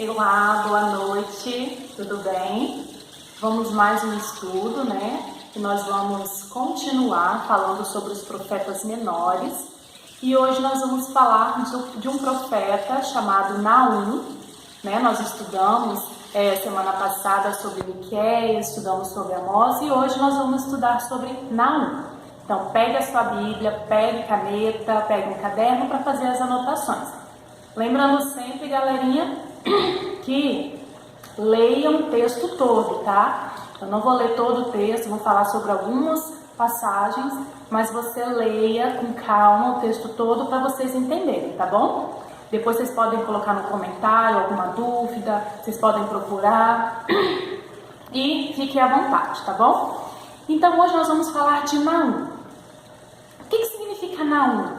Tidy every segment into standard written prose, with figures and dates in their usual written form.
Olá, boa noite, tudo bem? Vamos mais um estudo, né? Que nós vamos continuar falando sobre os profetas menores. E hoje nós vamos falar de um profeta chamado Naum, né? Nós estudamos semana passada sobre Miqueias, estudamos sobre Amós e hoje nós vamos estudar sobre Naum. Então pegue a sua Bíblia, pegue caneta, pegue um caderno para fazer as anotações. Lembrando sempre, galerinha, que leiam o texto todo, tá? Eu não vou ler todo o texto, vou falar sobre algumas passagens, mas você leia com calma o texto todo para vocês entenderem, tá bom? Depois vocês podem colocar no comentário alguma dúvida, vocês podem procurar e fiquem à vontade, tá bom? Então hoje nós vamos falar de Naum. O que significa Naum?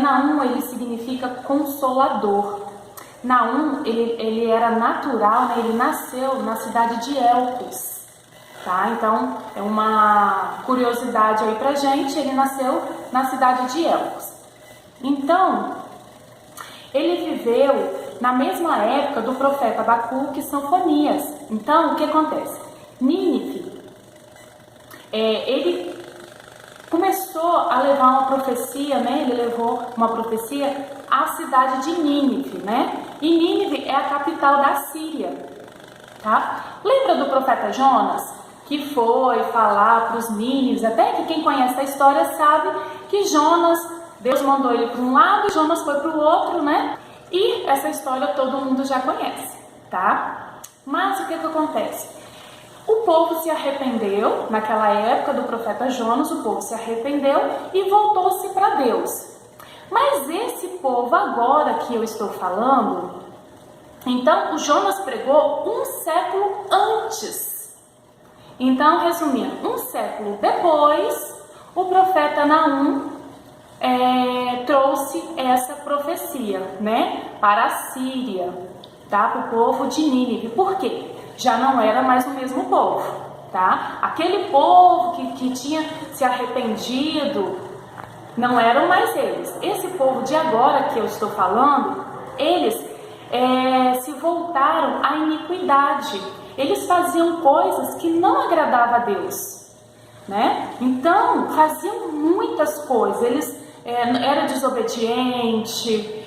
Naum, ele significa consolador. Naum, ele era natural, né? Ele nasceu na cidade de Elpis, tá? Então, é uma curiosidade aí pra gente, ele nasceu na cidade de Elpis. Então, ele viveu na mesma época do profeta Abacuque e Sofonias. Então, o que acontece? Nínive, ele começou a levar uma profecia, né? Ele levou uma profecia à cidade de Nínive, né? E Nínive é a capital da Síria, tá? Lembra do profeta Jonas, que foi falar para os nínives? Até que quem conhece a história sabe que Jonas, Deus mandou ele para um lado e Jonas foi para o outro, né? E essa história todo mundo já conhece, tá? Mas o que acontece? O povo se arrependeu, naquela época do profeta Jonas, o povo se arrependeu e voltou-se para Deus. Mas esse povo agora que eu estou falando, então o Jonas pregou um século antes. Então, resumindo, um século depois, o profeta Naum trouxe essa profecia, né, para a Síria, tá, para o povo de Nínive. Por quê? Já não era mais o mesmo povo, tá? Aquele povo que tinha se arrependido, não eram mais eles. Esse povo de agora que eu estou falando, eles se voltaram à iniquidade. Eles faziam coisas que não agradavam a Deus, né? Então, faziam muitas coisas. Eles eram desobedientes.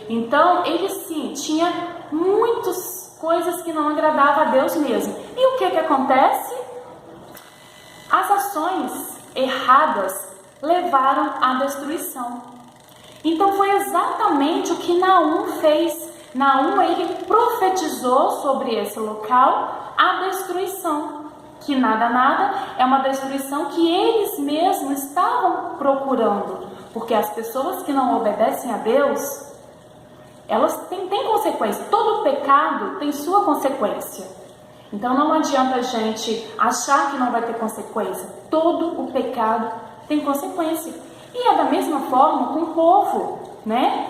Então, eles sim, tinham muitas coisas que não agradavam a Deus mesmo. E o que acontece? As ações erradas levaram à destruição. Então foi exatamente o que Naum fez. Naum, ele profetizou sobre esse local a destruição, que nada é uma destruição que eles mesmos estavam procurando, porque as pessoas que não obedecem a Deus, elas têm consequência. Todo pecado tem sua consequência. Então não adianta a gente achar que não vai ter consequência. Todo o pecado tem consequência. E é da mesma forma com o povo, né?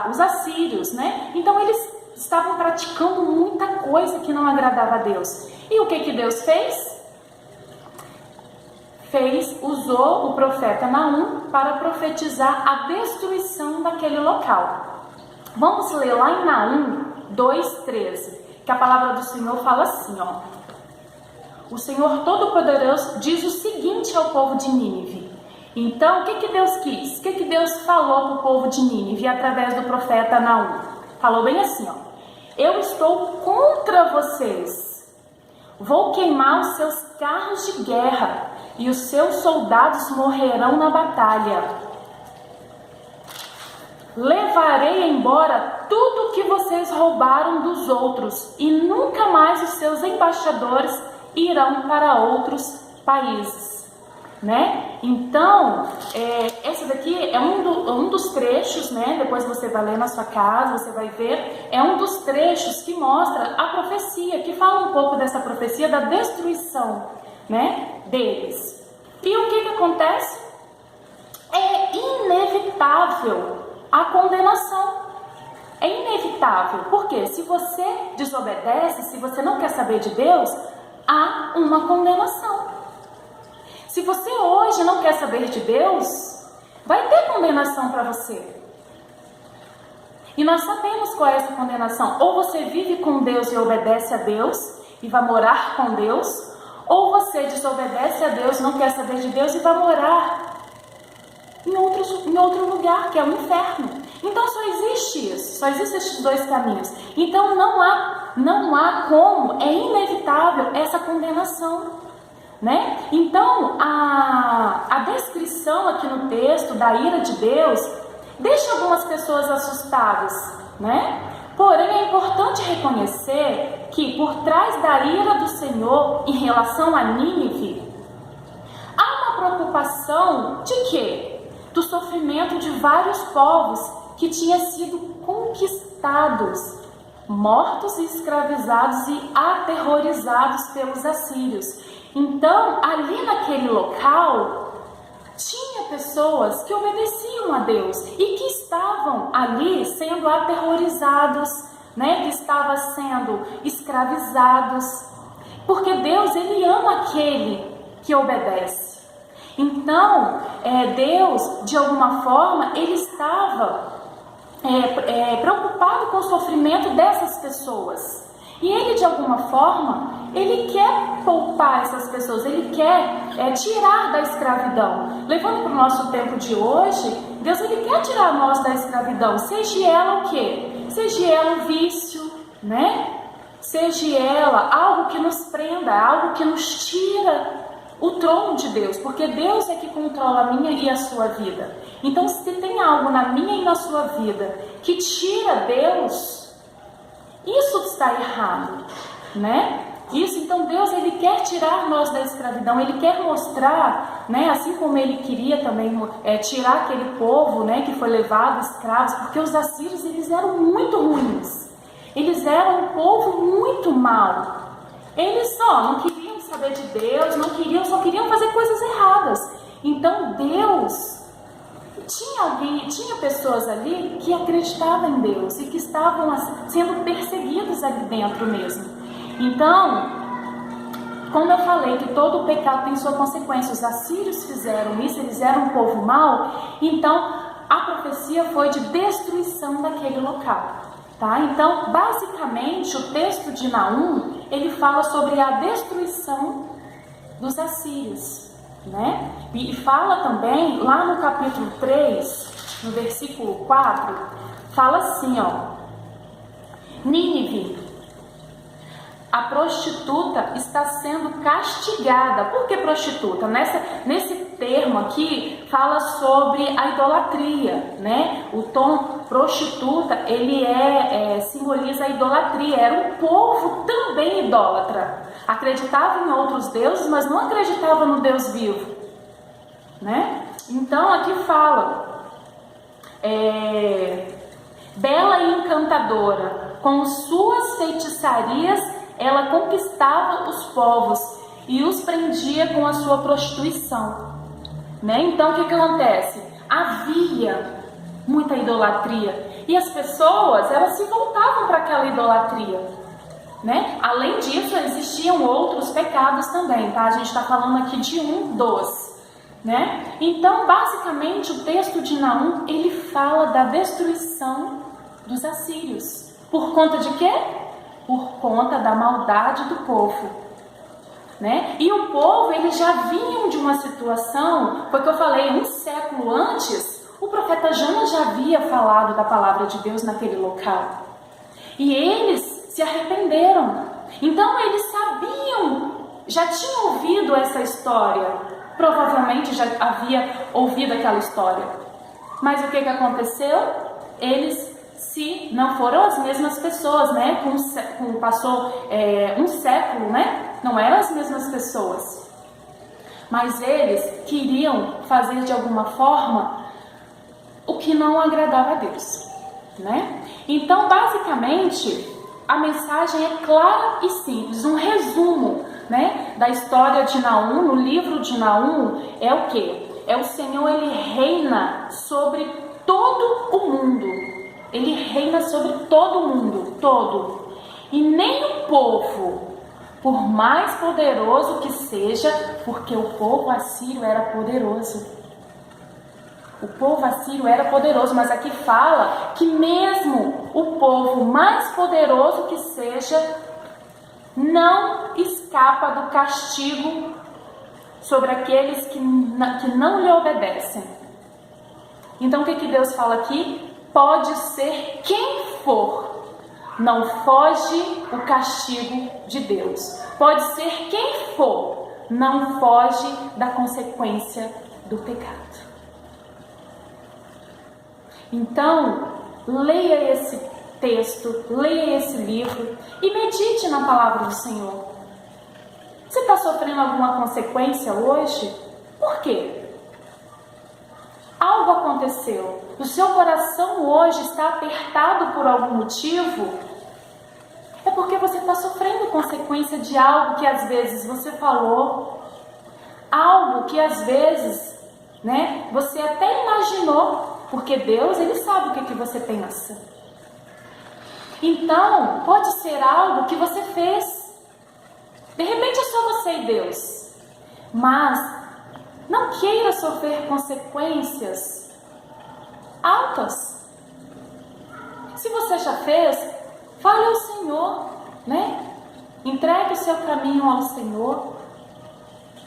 Os assírios, né? Então eles estavam praticando muita coisa que não agradava a Deus. E o que Deus fez? Usou o profeta Naum para profetizar a destruição daquele local. Vamos ler lá em Naum 2,13, que a palavra do Senhor fala assim, ó. O Senhor Todo-Poderoso diz o seguinte ao povo de Nínive. Então, o que Deus quis? O que Deus falou para o povo de Nínive através do profeta Naum? Falou bem assim, ó. Eu estou contra vocês. Vou queimar os seus carros de guerra e os seus soldados morrerão na batalha. Levarei embora tudo que vocês roubaram dos outros e nunca mais os seus embaixadores irão para outros países, né? Então, esse daqui é um dos trechos, né? Depois você vai ler na sua casa, você vai ver, é um dos trechos que mostra a profecia, que fala um pouco dessa profecia da destruição, né, deles. E o que acontece? É inevitável a condenação. É inevitável, porque se você desobedece, se você não quer saber de Deus, há uma condenação. Se você hoje não quer saber de Deus, vai ter condenação para você. E nós sabemos qual é essa condenação. Ou você vive com Deus e obedece a Deus e vai morar com Deus, ou você desobedece a Deus, não quer saber de Deus e vai morar em outro lugar, que é o inferno. Então só existe isso, só existem esses dois caminhos. Então não há como, é inevitável essa condenação, né? Então a descrição aqui no texto da ira de Deus deixa algumas pessoas assustadas, né? Porém é importante reconhecer que por trás da ira do Senhor em relação a Nínive, há uma preocupação de quê? Do sofrimento de vários povos que tinham sido conquistados, mortos e escravizados e aterrorizados pelos assírios. Então, ali naquele local, tinha pessoas que obedeciam a Deus e que estavam ali sendo aterrorizados, né? Que estavam sendo escravizados, porque Deus, Ele ama aquele que obedece. Então, Deus, de alguma forma, Ele estava preocupado com o sofrimento dessas pessoas. E Ele, de alguma forma, Ele quer poupar essas pessoas, Ele quer tirar da escravidão. Levando para o nosso tempo de hoje, Deus, Ele quer tirar nós da escravidão. Seja ela o quê? Seja ela um vício, né? Seja ela algo que nos prenda, algo que nos tira o trono de Deus, porque Deus é que controla a minha e a sua vida. Então, se tem algo na minha e na sua vida que tira Deus, isso está errado, né? Isso, então Deus, Ele quer tirar nós da escravidão, Ele quer mostrar, né? Assim como Ele queria também tirar aquele povo, né? Que foi levado escravos, porque os assírios, eles eram muito ruins, eles eram um povo muito mau, eles só não queriam saber de Deus, só queriam fazer coisas erradas. Então Deus tinha pessoas ali que acreditavam em Deus e que estavam sendo perseguidas ali dentro mesmo. Então, como eu falei que todo o pecado tem sua consequência, os assírios fizeram isso, eles eram um povo mau, então a profecia foi de destruição daquele local, tá? Então, basicamente, o texto de Naum, ele fala sobre a destruição dos assírios, né? E fala também, lá no capítulo 3, no versículo 4, fala assim, ó: Nínive, a prostituta está sendo castigada. Por que prostituta? Nesse termo aqui fala sobre a idolatria, né? O tom prostituta, ele simboliza a idolatria. Era um povo também idólatra. Acreditava em outros deuses, mas não acreditava no Deus vivo, né? Então aqui fala: bela e encantadora, com suas feitiçarias ela conquistava os povos e os prendia com a sua prostituição, né? Então o que acontece? Havia muita idolatria e as pessoas, elas se voltavam para aquela idolatria, né? Além disso, existiam outros pecados também, tá? A gente está falando aqui de um dos, né? Então, basicamente, o texto de Naum, ele fala da destruição dos assírios. Por conta de quê? Por conta da maldade do povo, né? E o povo, eles já vinham de uma situação, foi o que eu falei, um século antes, o profeta Jonas já havia falado da palavra de Deus naquele local. E eles se arrependeram. Então eles sabiam, já tinham ouvido essa história, provavelmente já havia ouvido aquela história. Mas o que aconteceu? Eles não foram as mesmas pessoas, né? Passou um século, né? Não eram as mesmas pessoas. Mas eles queriam fazer de alguma forma o que não agradava a Deus, né? Então, basicamente, a mensagem é clara e simples. Um resumo, né, da história de Naum, no livro de Naum, é o quê? É o Senhor, Ele reina sobre todo o mundo. Ele reina sobre todo o mundo, todo. E nem o povo, por mais poderoso que seja, porque o povo assírio era poderoso. O povo assírio era poderoso, mas aqui fala que mesmo o povo mais poderoso que seja, não escapa do castigo sobre aqueles que não lhe obedecem. Então o que Deus fala aqui? Pode ser quem for, não foge o castigo de Deus. Pode ser quem for, não foge da consequência do pecado. Então, leia esse texto, leia esse livro e medite na palavra do Senhor. Você está sofrendo alguma consequência hoje? Por quê? Algo aconteceu. O seu coração hoje está apertado por algum motivo? É porque você está sofrendo consequência de algo que às vezes você falou, algo que às vezes, você até imaginou, porque Deus, Ele sabe o que você pensa. Então, pode ser algo que você fez. De repente é só você e Deus. Mas não queira sofrer consequências altas. Se você já fez, fale ao Senhor, Entregue o seu caminho ao Senhor.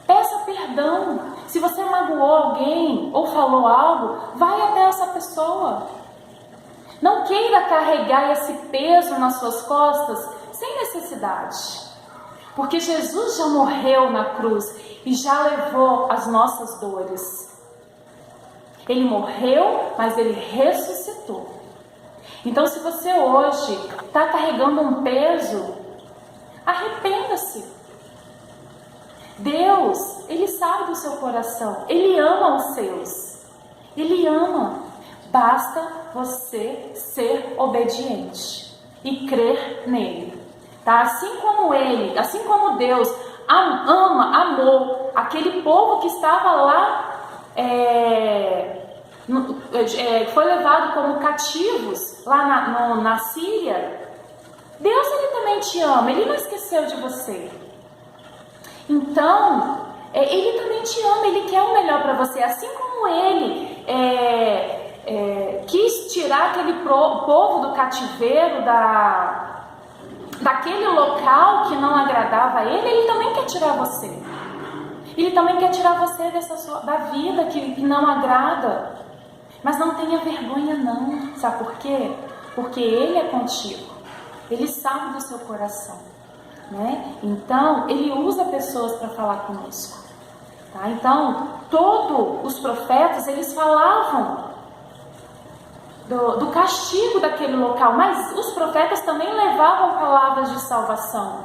Peça perdão. Se você magoou alguém ou falou algo, vai até essa pessoa. Não queira carregar esse peso nas suas costas sem necessidade. Porque Jesus já morreu na cruz e já levou as nossas dores. Ele morreu, mas Ele ressuscitou. Então, se você hoje está carregando um peso, arrependa-se. Deus, Ele sabe do seu coração. Ele ama os seus. Ele ama. Basta você ser obediente e crer nele. Tá? Assim como Deus amou aquele povo que estava lá, foi levado como cativos lá na Síria. Deus, Ele também te ama. Ele não esqueceu de você. Então, Ele também te ama. Ele quer o melhor para você. Assim como Ele quis tirar aquele povo do cativeiro, daquele local que não agradava a Ele, Ele também quer tirar você. Ele também quer tirar você da vida que não agrada. Mas não tenha vergonha não. Sabe por quê? Porque Ele é contigo. Ele sabe do seu coração. Então, Ele usa pessoas para falar conosco. Tá? Então, todos os profetas, eles falavam do castigo daquele local, mas os profetas também levavam palavras de salvação.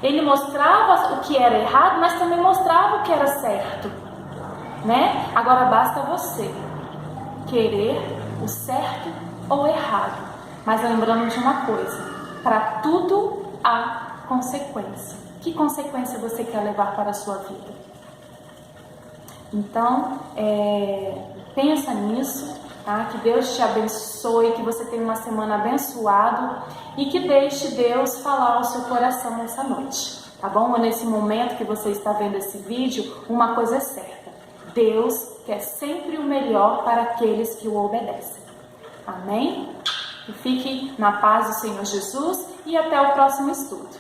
Ele mostrava o que era errado, mas também mostrava o que era certo. Agora basta você querer o certo ou errado. Mas lembrando de uma coisa: para tudo há consequência. Que consequência você quer levar para a sua vida? Então, pensa nisso. Tá? Que Deus te abençoe, que você tenha uma semana abençoada e que deixe Deus falar ao seu coração nessa noite, tá bom? Nesse momento que você está vendo esse vídeo, uma coisa é certa: Deus quer sempre o melhor para aqueles que o obedecem. Amém? E fique na paz do Senhor Jesus e até o próximo estudo.